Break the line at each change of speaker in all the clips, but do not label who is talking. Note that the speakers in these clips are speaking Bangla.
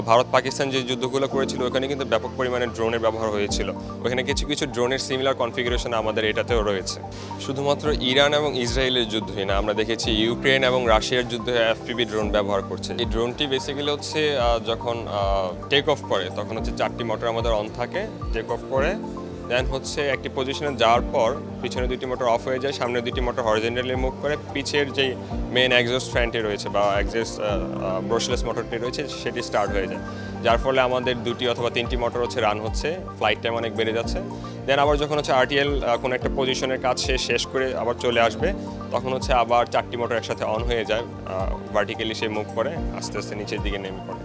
ভারত পাকিস্তান যে যুদ্ধগুলো করেছিল ওখানে কিন্তু ব্যাপক পরিমাণে ড্রোনের ব্যবহার হয়েছিল। ওখানে কিছু কিছু ড্রোনের সিমিলার কনফিগারেশন আমাদের এটাতেও রয়েছে। শুধুমাত্র ইরান এবং ইসরায়েলের যুদ্ধই না, আমরা দেখেছি ইউক্রেন এবং রাশিয়ার যুদ্ধে এফপিভি ড্রোন ব্যবহার করছে। এই ড্রোনটি বেসিক্যালি হচ্ছে যখন টেক অফ করে তখন হচ্ছে 4টি মোটর আমাদের অন থাকে, টেক অফ করে দেন হচ্ছে একটি পজিশনে যাওয়ার পর পিছনে 2টি মোটর অফ হয়ে যায়, সামনে 2টি মোটর হরিজন্টালি মুভ করে পিছের যেই মেন এক্সস্ট ফ্যানটি রয়েছে বা এক্সস্ট ব্রশলেস মোটরটি রয়েছে সেটি স্টার্ট হয়ে যায়, যার ফলে আমাদের 2টি অথবা 3টি মোটর হচ্ছে রান হচ্ছে, ফ্লাইট টাইম অনেক বেড়ে যাচ্ছে। দেন আবার যখন হচ্ছে আরটিএল কোনো একটা পজিশনের কাজ শেষ করে আবার চলে আসবে তখন হচ্ছে আবার 4টি মোটর একসাথে অন হয়ে যায়, ভার্টিক্যালি সে মুভ করে আস্তে আস্তে নিচের দিকে নেমে পড়ে।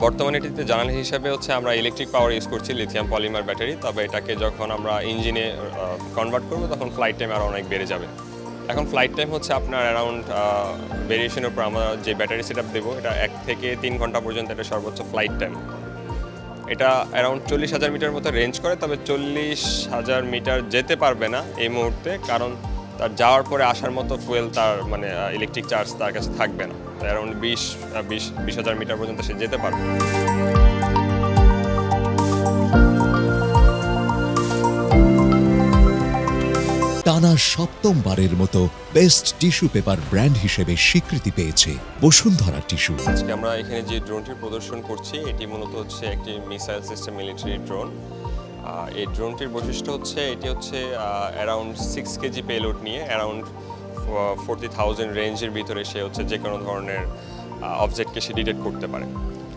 বর্তমানে এটিতে জার্নাল হিসাবে হচ্ছে আমরা ইলেকট্রিক পাওয়ার ইউজ করছি, লিথিয়াম পলিমার ব্যাটারি, তবে এটাকে যখন আমরা ইঞ্জিনে কনভার্ট করবো তখন ফ্লাইট টাইম আরও অনেক বেড়ে যাবে। এখন ফ্লাইট টাইম হচ্ছে আপনার অ্যারাউন্ড ভেরিয়েশনের উপর আমরা যে ব্যাটারি সেট আপ দেবো এটা 1 থেকে 3 ঘন্টা পর্যন্ত এটা সর্বোচ্চ ফ্লাইট টাইম। এটা অ্যারাউন্ড 40,000 মিটার মতো রেঞ্জ করে, তবে 40,000 মিটার যেতে পারবে না এই মুহূর্তে, কারণ তার যাওয়ার পরে আসার মতো ফুয়েল তার মানে ইলেকট্রিক চার্জ তার কাছে থাকবে না। অ্যারাউন্ড 20,000 মিটার পর্যন্ত সে যেতে পারবে।
টানা 7মবারের মতো বেস্ট টিস্যু পেপার ব্র্যান্ড হিসেবে স্বীকৃতি পেয়েছে বসুন্ধরা টিস্যু।
আজকে আমরা এখানে যে ড্রোনটি প্রদর্শন করছি এটি মূলত হচ্ছে একটি মিসাইল সিস্টেম মিলিটারি ড্রোন। এই ড্রোনটির বৈশিষ্ট্য হচ্ছে এটি হচ্ছে অ্যারাউন্ড 6 কেজি পেলোড নিয়ে অ্যারাউন্ড 40,000 রেঞ্জের ভিতরে সে হচ্ছে যে কোনো ধরনের অবজেক্টকে সে ডিটেক্ট করতে পারে।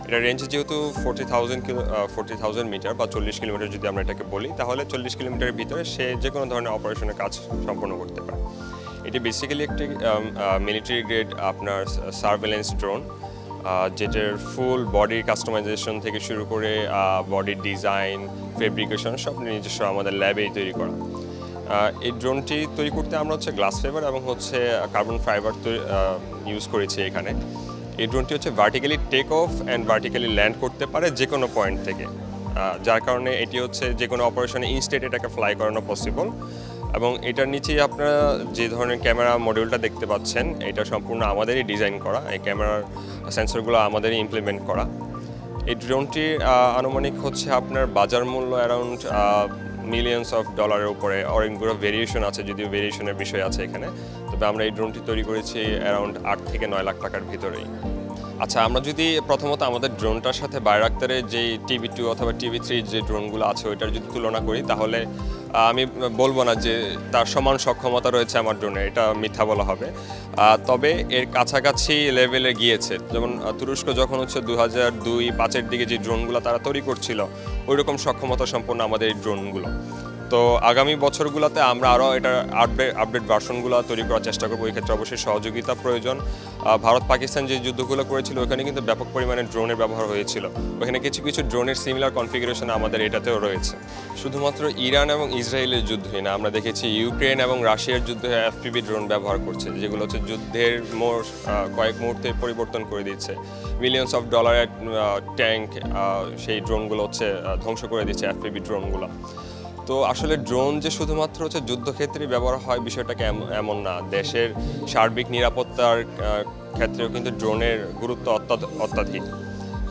এটা রেঞ্জ যেহেতু 40,000 মিটার বা 40 কিলোমিটার যদি আমরা এটাকে বলি, তাহলে 40 কিলোমিটারের ভিতরে সে যে কোনো ধরনের অপারেশনের কাজ সম্পন্ন করতে পারে। এটি বেসিক্যালি একটি মিলিটারি গ্রেড আপনার সার্ভেলেন্স ড্রোন, যেটার ফুল বডির কাস্টমাইজেশন থেকে শুরু করে বডির ডিজাইন, ফেব্রিকেশন সব নিজস্ব আমাদের ল্যাবেই তৈরি করা। এই ড্রোনটি তৈরি করতে আমরা হচ্ছে গ্লাস ফাইবার এবং হচ্ছে কার্বন ফাইবার ইউজ করেছি এখানে। এই ড্রোনটি হচ্ছে vertically take off and vertically land করতে পারে যে কোনো পয়েন্ট থেকে, যার কারণে এটি হচ্ছে যে কোনো অপারেশনে ইনস্টেট এটাকে ফ্লাই করানো পসিবল। এবং এটার নিচেই আপনারা যে ধরনের ক্যামেরা মডিউলটা দেখতে পাচ্ছেন এটা সম্পূর্ণ আমাদেরই ডিজাইন করা, এই ক্যামেরার সেন্সরগুলো আমাদেরই ইমপ্লিমেন্ট করা। এই ড্রোনটির আনুমানিক হচ্ছে আপনার বাজার মূল্য অ্যারাউন্ড মিলিয়নস অফ ডলারের উপরে, অনেকগুলো ভেরিয়েশন আছে, যদিও ভেরিয়েশনের বিষয় আছে এখানে, তবে আমরা এই ড্রোনটি তৈরি করেছি অ্যারাউন্ড 8 থেকে 9 লাখ টাকার ভিতরেই। আচ্ছা, আমরা যদি প্রথমত আমাদের ড্রোনটার সাথে বাইরাক্তারের যে TB2 অথবা TB3 যে ড্রোনগুলো আছে ওইটার যদি তুলনা করি, তাহলে আমি বলবো না যে তার সমান সক্ষমতা রয়েছে আমার ড্রোনে, এটা মিথ্যা বলা হবে। তবে এর কাছাকাছি লেভেলে গিয়েছে। যেমন তুরস্ক যখন হচ্ছে 2002-05-এর দিকে যে ড্রোনগুলো তারা তৈরি করছিল ওই রকম সক্ষমতা সম্পন্ন আমাদের এই ড্রোনগুলো। তো আগামী বছরগুলোতে আমরা আরও এটার আপডেট ভার্সনগুলো তৈরি করার চেষ্টা করবো। এই ক্ষেত্রে অবশ্যই সহযোগিতা প্রয়োজন। ভারত পাকিস্তান যে যুদ্ধগুলো করেছিল ওখানে কিন্তু ব্যাপক পরিমাণে ড্রোনের ব্যবহার হয়েছিল। ওখানে কিছু কিছু ড্রোনের সিমিলার কনফিগারেশন আমাদের এটাতেও রয়েছে। শুধুমাত্র ইরান এবং ইসরায়েলের যুদ্ধই না, আমরা দেখেছি ইউক্রেন এবং রাশিয়ার যুদ্ধে এফপিভি ড্রোন ব্যবহার করছে, যেগুলো হচ্ছে যুদ্ধের কয়েক মুহূর্তে পরিবর্তন করে দিচ্ছে। মিলিয়নস অফ ডলারের ট্যাঙ্ক সেই ড্রোনগুলো হচ্ছে ধ্বংস করে দিচ্ছে এফপিভি ড্রোনগুলো। তো আসলে ড্রোন যে শুধুমাত্র হচ্ছে যুদ্ধক্ষেত্রে ব্যবহার হয় বিষয়টাকে এমন না, দেশের সার্বিক নিরাপত্তার ক্ষেত্রেও কিন্তু ড্রোনের গুরুত্ব অত্যাধিক।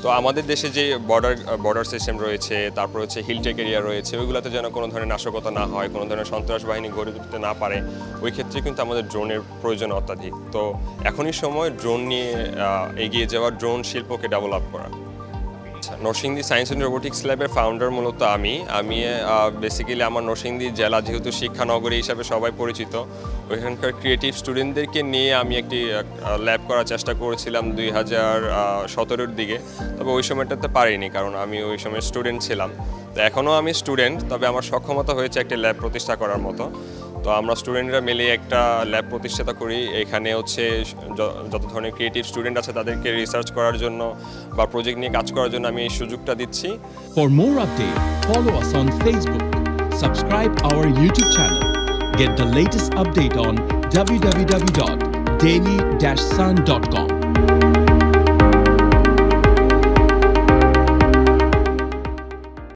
তো আমাদের দেশে যে বর্ডার সিস্টেম রয়েছে, তারপর হচ্ছে হিলটেক এরিয়া রয়েছে, ওইগুলোতে যেন কোনো ধরনের নাশকতা না হয়, কোনো ধরনের সন্ত্রাস বাহিনী গড়ে তুলতে না পারে, ওই ক্ষেত্রে কিন্তু আমাদের ড্রোনের প্রয়োজন অত্যাধিক। তো এখনই সময় ড্রোন নিয়ে এগিয়ে যাওয়া, ড্রোন শিল্পকে ডেভেলপ করা। নরসিংদী সায়েন্স অ্যান্ড রোবোটিক্স ল্যাবের ফাউন্ডার মূলত আমি বেসিক্যালি আমার নরসিংদী জেলা যেহেতু শিক্ষানগরী হিসাবে সবাই পরিচিত, ওইখানকার ক্রিয়েটিভ স্টুডেন্টদেরকে নিয়ে আমি একটি ল্যাব করার চেষ্টা করেছিলাম 2017-এর দিকে। তবে ওই সময়টাতে পারিনি, কারণ আমি ওই সময় স্টুডেন্ট ছিলাম। তো এখনও আমি স্টুডেন্ট, তবে আমার সক্ষমতা হয়েছে একটি ল্যাব প্রতিষ্ঠা করার মতো। তো আমরা স্টুডেন্টরা মিলে একটা ল্যাব প্রতিষ্ঠাতা করি। এখানে হচ্ছে যত ধরনের ক্রিয়েটিভ স্টুডেন্ট আছে তাদেরকে রিসার্চ করার জন্য বা প্রজেক্ট নিয়ে কাজ করার জন্য আমি এই সুযোগটা দিচ্ছি।
For more update, follow us on Facebook, subscribe our YouTube channel, get the latest update on www.daily-sun.com.